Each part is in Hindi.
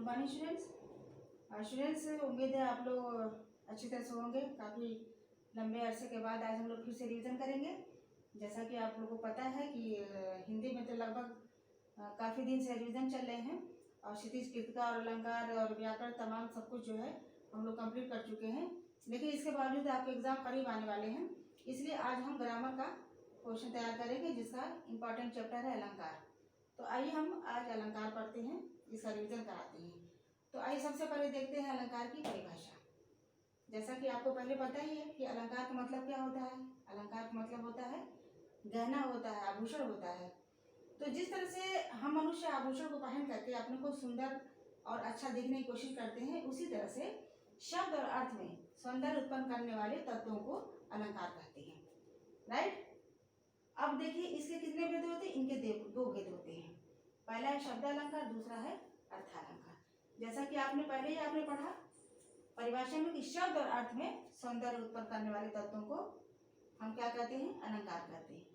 Morning students. स्टूडेंट्स, उम्मीद है आप लोग अच्छी तरह से होंगे। काफ़ी लंबे अरसे के बाद आज हम लोग फिर से रिवीजन करेंगे। जैसा कि आप लोगों को पता है कि हिंदी में तो लगभग काफ़ी दिन से रिवीजन चल रहे हैं और क्षितिज, कृतिका और अलंकार और व्याकरण तमाम सब कुछ जो है हम लोग कंप्लीट कर चुके हैं। लेकिन इसके बावजूद आपके एग्ज़ाम करीब आने वाले हैं, इसलिए आज हम ग्रामर का क्वेश्चन तैयार करेंगे जिसका इम्पॉर्टेंट चैप्टर है अलंकार। तो आइए हम आज अलंकार पढ़ते हैं, इसका रिवीजन कराते हैं। तो आइए सबसे पहले देखते हैं अलंकार की परिभाषा। जैसा कि आपको पहले पता ही है कि अलंकार का मतलब क्या होता है। अलंकार का मतलब होता है गहना होता है, आभूषण होता है। तो जिस तरह से हम मनुष्य आभूषण को पहन करके अपने को सुंदर और अच्छा दिखने की कोशिश करते हैं, उसी तरह से शब्द और अर्थ में सौंदर्य उत्पन्न करने वाले तत्वों को अलंकार कहते हैं। राइट। अब देखिए इसके कितने भेद होते हैं। इनके दो भेद होते हैं। पहला है शब्द अलंकार, दूसरा है अर्थालंकार। जैसा कि आपने पहले ही पढ़ा परिभाषा में कि शब्द और अर्थ में सौंदर्य उत्पन्न करने वाले तत्वों को हम क्या कहते हैं, अलंकार कहते हैं।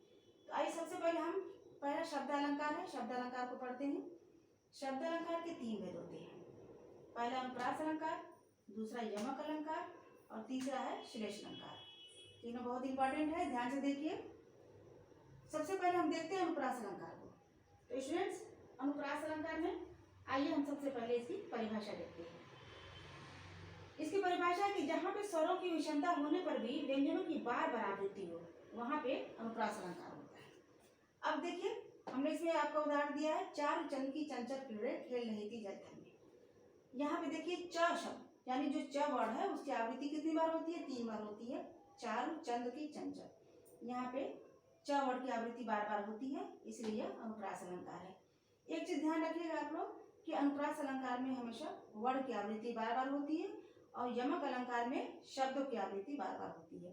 तो आइए सबसे पहले हम पहला शब्द अलंकार है, शब्द अलंकार को पढ़ते हैं। शब्द अलंकार के तीन भेद होते हैं। पहला अनुप्रास अलंकार, दूसरा यमक अलंकार और तीसरा है श्लेष अलंकार। तीनों बहुत इंपॉर्टेंट है, ध्यान से देखिए। सबसे पहले हम देखते हैं अनुप्रास अलंकार को। तो स्टूडेंट्स, अनुप्रास अलंकार में आइए हम सबसे पहले इसकी परिभाषा देखते हैं। इसकी परिभाषा है कि जहाँ पे स्वरों की विषमता होने पर भी व्यंजनों की बार बार आवृत्ति हो, वहां पे अनुप्रास अलंकार होता है। अब देखिए हमने इसमें आपका उदाहरण दिया है, चार चंद की चंचल किरणें खेल रही थी जल थल में। यहाँ पे देखिए च शब्द यानी जो च वर्ड है उसकी आवृत्ति कितनी बार होती है, 3 बार होती है। चार चंद की चंचल, यहाँ पे च वर्ड की आवृत्ति बार बार होती है, इसलिए यह अनुप्रास अलंकार है। एक चीज ध्यान रखिएगा आप लोग कि अनुप्रास अलंकार में हमेशा वर्ण की आवृत्ति बार बार होती है और यमक अलंकार में शब्दों की आवृत्ति बार बार होती है।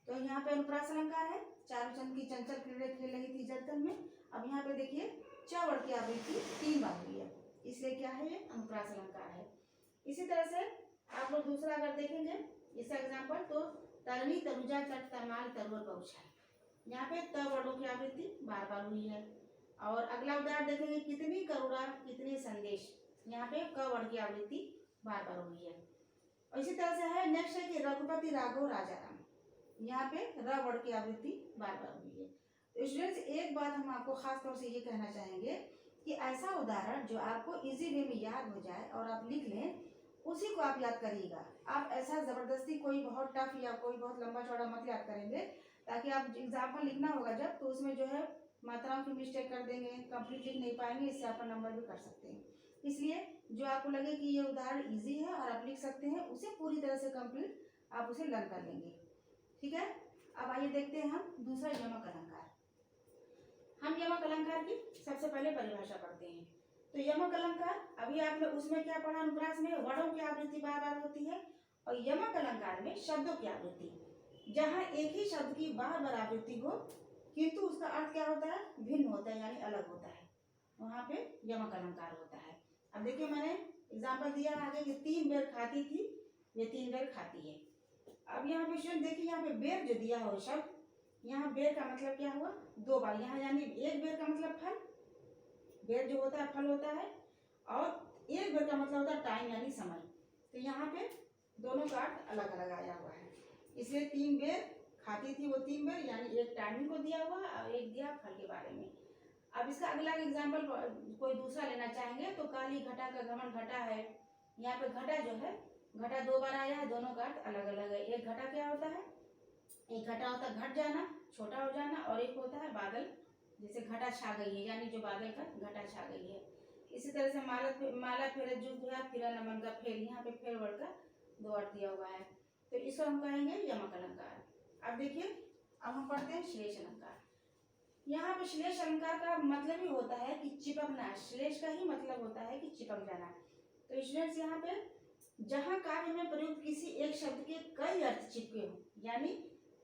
तो यहाँ पे अनुप्रास अलंकार है, चारों चंद की चंचल किरणें खेल रही थी जल थल में। अब यहाँ पे देखिए च वर्ण की आवृत्ति 3 बार हुई है, इसलिए क्या है, ये अनुप्रास अलंकार है। इसी तरह से आप लोग दूसरा अगर देखेंगे इसका एग्जाम्पल, तो तरनी तरुजा चट तमाल तरुआ पहुँचा, यहाँ पे त वर्णों की आवृत्ति बार बार हुई है। और अगला उदाहरण देखेंगे, कितनी करुणा कितने संदेश, यहाँ पे क वर्ण की आवृत्ति बार बार हुई है। और इसी तरह से है नेक्स्ट है कि रघुपति राघव राजा राम, यहाँ पे र वर्ण की आवृत्ति बार बार हुई है। तो स्टूडेंट्स, एक बात हम आपको खास तौर से ये कहना चाहेंगे कि ऐसा उदाहरण जो आपको इजी वे में याद हो जाए और आप लिख लें, उसी को आप याद करिएगा। आप ऐसा जबरदस्ती कोई बहुत टफ या कोई बहुत लंबा चौड़ा मत याद करेंगे, ताकि आप एग्जाम्पल लिखना होगा जब, तो उसमें जो है मात्राओं की मिस्टेक कर देंगे, कंप्लीट लिख नहीं पाएंगे, इससे आपका नंबर भी कर सकते हैं। इसलिए जो आपको लगे कि ये उदाहरण इजी है और आप लिख सकते हैं, उसे पूरी तरह से कंप्लीट आप उसे लर्न कर लेंगे। ठीक है। अब आइए देखते हैं हम दूसरा यमक अलंकार। हम यमक अलंकार की सबसे पहले परिभाषा पढ़ते हैं। तो यमक अलंकार, अभी आपने उसमें क्या पढ़ा, अनुप्रास में वर्णों की आवृत्ति बार बार होती है और यमक अलंकार में शब्दों की आवृत्ति, जहाँ एक ही शब्द की बार बार आवृत्ति हो किंतु उसका अर्थ क्या होता है, भिन्न होता है यानी अलग होता है, वहां पे यमक अलंकार होता है। अब देखिए मैंने एग्जाम्पल दिया आगे कि 3 बेर खाती थी, ये 3 बेर खाती है। अब यहाँ पे स्टूडेंट देखिए, यहाँ पे बेर जो दिया हो शब्द, यहाँ बेर का मतलब क्या हुआ, 2 बार, यहाँ यानी एक बेर का मतलब फल, बेर जो होता है फल होता है, और एक बेर का मतलब होता है टाइम यानी समय। तो यहाँ पे दोनों का अर्थ अलग अलग आया हुआ है, इसलिए 3 बेर खाती थी वो 3 बेर, यानी एक टाइमिंग को दिया हुआ और एक दिया फल के बारे में। अब इसका अगला एग्जाम्पल कोई दूसरा लेना चाहेंगे, तो काली घटा का घमंड घटा है, यहाँ पे घटा जो है, घटा 2 बार आया है, दोनों का अर्थ अलग अलग है। एक घटा क्या होता है, एक घटा होता है घट जाना, छोटा हो जाना, और एक होता है बादल, जैसे घटा छा गई है यानी जो बादल का घटा छा गई है। इसी तरह से माला फेरे जो है फिरा नमन का फेर, यहाँ पे फेर वर्ड का 2 अर्थ दिया हुआ है, तो इसको हम कहेंगे यमक अलंकार। अब देखिए अब हम पढ़ते हैं श्लेष अलंकार। यहाँ पे श्लेष अलंकार का मतलब ही होता है कि चिपकना, श्लेष का ही मतलब होता है कि चिपक जाना। तो स्टूडेंट्स, यहाँ पे जहाँ काव्य में प्रयुक्त किसी एक शब्द के कई अर्थ चिपके हो, यानी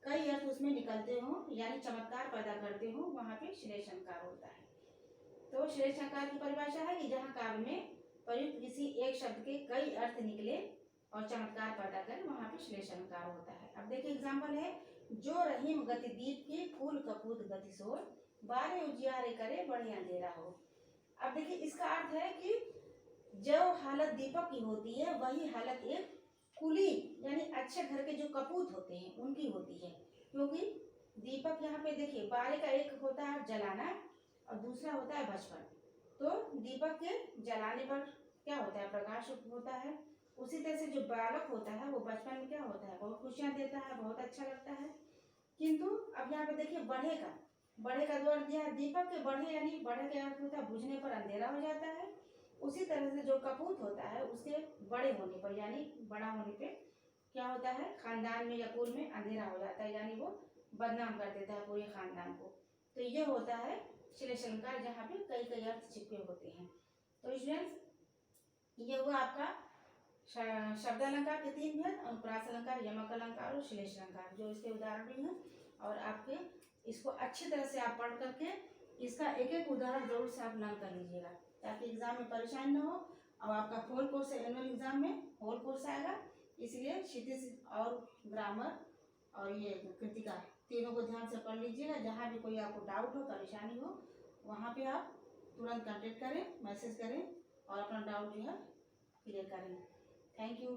कई अर्थ उसमें निकलते हो, यानी चमत्कार पैदा करते हो, वहां पे श्लेष अलंकार होता है। तो श्लेष अलंकार की परिभाषा है कि जहाँ काव्य में प्रयुक्त किसी एक शब्द के कई अर्थ निकले और चमत्कार पैदा कर, वहां पे श्लेष अलंकार होता है। अब देखिए एग्जाम्पल है, जो रहीम गति दीप के फूल कपूत गति सोर बारे उजियारे करे बड़े अंधेरा हो। अब देखिए इसका अर्थ है कि जो हालत दीपक की होती है वही हालत एक कुली यानी अच्छे घर के जो कपूत होते हैं उनकी होती है। क्योंकि दीपक यहाँ पे देखिए बारे का एक होता है जलाना और दूसरा होता है बचपन। तो दीपक के जलाने पर क्या होता है, प्रकाश होता है। उसी तरह से जो बालक होता है वो बचपन में क्या होता है, बहुत खुशियाँ देता है, बहुत अच्छा लगता है। किंतु अब यहाँ पे देखिए बढ़े का द्वार दिया है। दीपक के बढ़े यानी बढ़े का अर्थ होता है बुझने पर अंधेरा हो जाता है। उसी तरह से जो कपूत होता है उसके बड़े होने पर यानी बड़ा होने पे क्या होता है, खानदान में या कुल में अंधेरा हो जाता है, यानी वो बदनाम कर देता है पूरे खानदान को। तो ये होता है श्लेष अलंकार, जहाँ पे कई कई अर्थ छिपे होते हैं। तो स्टूडेंट्स ये हुआ आपका शब्द अलंकार के 3 भेद, अनुप्रास अलंकार, यमक अलंकार और श्लेष अलंकार, जो इसके उदाहरण भी हैं। और आपके इसको अच्छी तरह से आप पढ़ करके इसका एक एक उदाहरण जरूर से आप लर्न कर लीजिएगा, ताकि एग्जाम में परेशान न हो। और आपका होल कोर्स एनुअल एग्जाम में होल कोर्स आएगा, इसलिए क्षितिज और ग्रामर और ये कृतिका तीनों को ध्यान से पढ़ लीजिएगा। जहाँ भी कोई आपको डाउट हो, परेशानी हो, वहाँ पे आप तुरंत कांटेक्ट करें, मैसेज करें और अपना डाउट जो है क्लियर करें। Thank you.